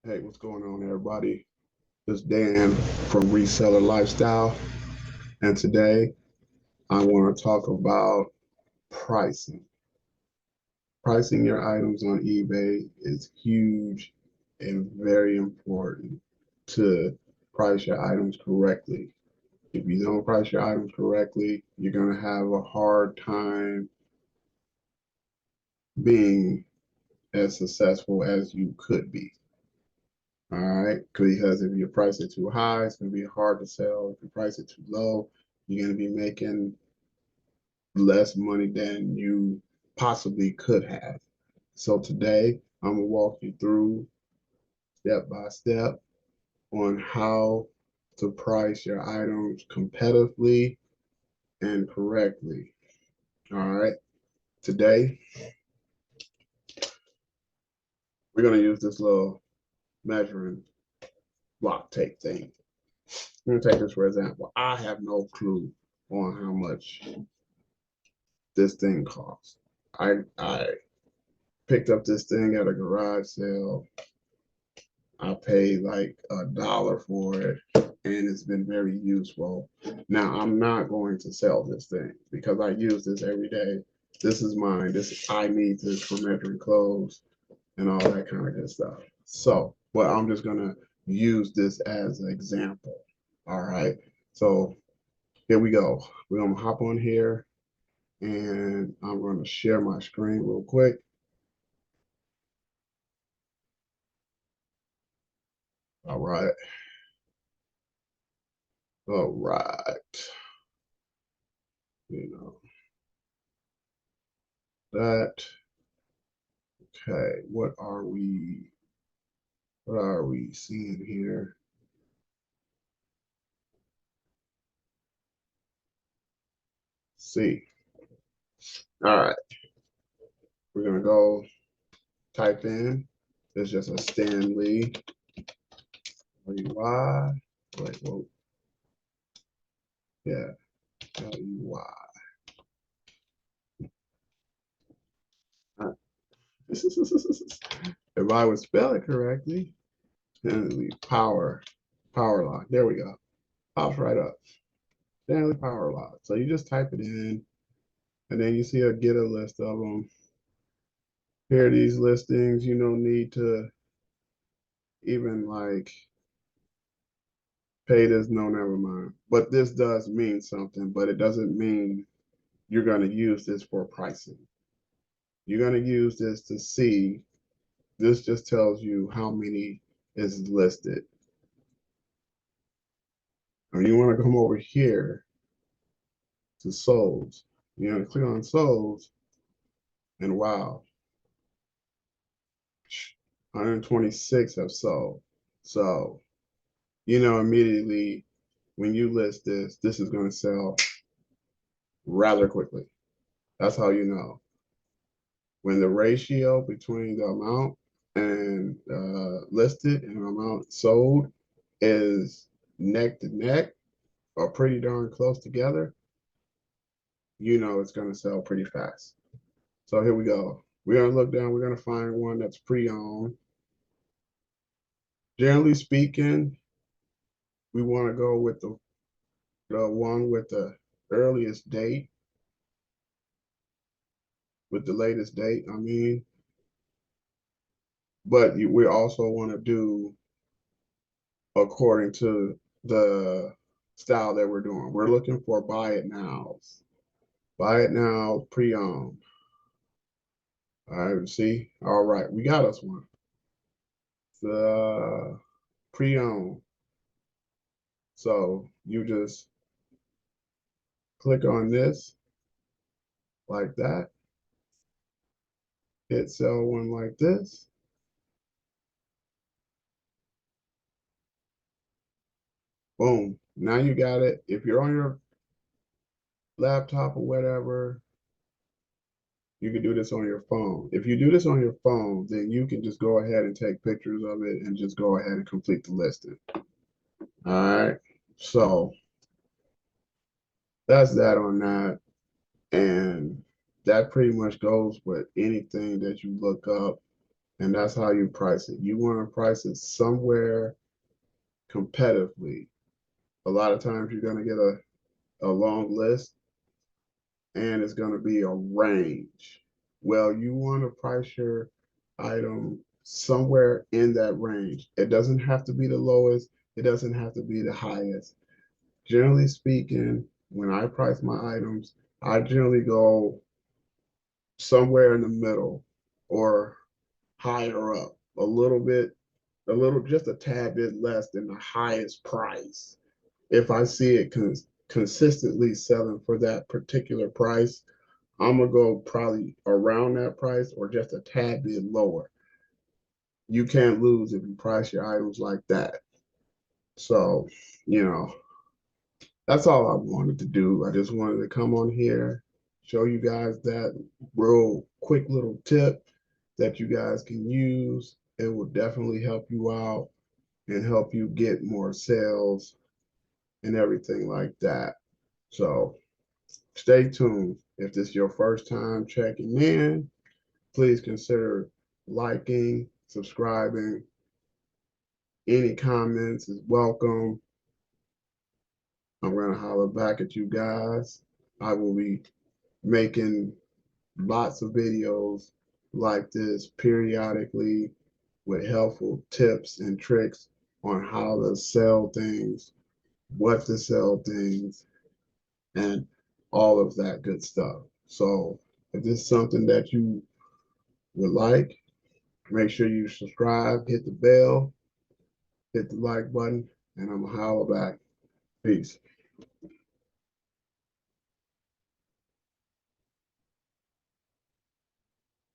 Hey, what's going on, everybody? This is Dan from Reseller Lifestyle, and today I want to talk about pricing. Pricing your items on eBay is huge and very important to price your items correctly. If you don't price your items correctly, you're going to have a hard time being as successful as you could be. All right, because if you price it too high, it's going to be hard to sell. If you price it too low, you're going to be making less money than you possibly could have. So today, I'm going to walk you through step by step on how to price your items competitively and correctly. All right, today, we're going to use this little measuring block tape thing. I'm going to take this for example. I have no clue on how much this thing costs. I picked up this thing at a garage sale. I paid like $1 for it, and it's been very useful. Now I'm not going to sell this thing because I use this every day. This is mine. This I need this for measuring clothes and all that kind of good stuff. So, but I'm just gonna use this as an example. All right. So here we go. We're gonna hop on here, and I'm gonna share my screen real quick. All right. All right. You know that. Okay. What are we seeing here? See. All right. We're gonna go type in. It's just a Stanley. L-E-Y. Wait, whoa. Yeah. L-E-Y. If I would spell it correctly, then it'd be power lock. There we go. Pops right up. Stanley Power Lock. So you just type it in, and then you see get a list of them. Here are these listings. You don't need to even like pay this. No, never mind. But this does mean something, but it doesn't mean you're going to use this for pricing. You're going to use this to see. This just tells you how many is listed. And you want to come over here to solds. You want to click on solds, and wow, 126 have sold. So immediately when you list this, this is going to sell rather quickly. That's how you know. When the ratio between the amount and listed and amount sold is neck to neck or pretty darn close together, it's going to sell pretty fast. So here we go. We're going to look down. We're going to find one that's pre-owned. Generally speaking, we want to go with the one with the earliest date, with the latest date, I mean. But we also want to do according to the style that we're doing. We're looking for buy it nows. Buy it now, pre-owned. All right, see? All right, we got us one. The pre-owned. So you just click on this like that. Hit sell one like this. Boom. Now you got it. If you're on your laptop or whatever, you can do this on your phone. If you do this on your phone, then you can just go ahead and take pictures of it and just go ahead and complete the listing. All right. So that's that on that. And that pretty much goes with anything that you look up And that's how you price it. You want to price it somewhere competitively. A lot of times you're going to get a long list and it's going to be a range. Well, you want to price your item somewhere in that range. It doesn't have to be the lowest, it doesn't have to be the highest. Generally speaking, when I price my items, I generally go somewhere in the middle or higher up, a little bit, just a tad bit less than the highest price. If I see it consistently selling for that particular price, I'm gonna go probably around that price or just a tad bit lower. You can't lose if you price your items like that. So, you know, that's all I wanted to do. I just wanted to come on here, show you guys that real quick little tip that you guys can use. It will definitely help you out and help you get more sales and everything like that. So stay tuned. If this is your first time checking in, please consider liking, subscribing. Any comments is welcome. I'm going to holler back at you guys. I will be making lots of videos like this periodically with helpful tips and tricks on how to sell things, what to sell things, and all of that good stuff. So if this is something that you would like, make sure you subscribe, hit the bell, hit the like button, and I'm gonna holler back. Peace.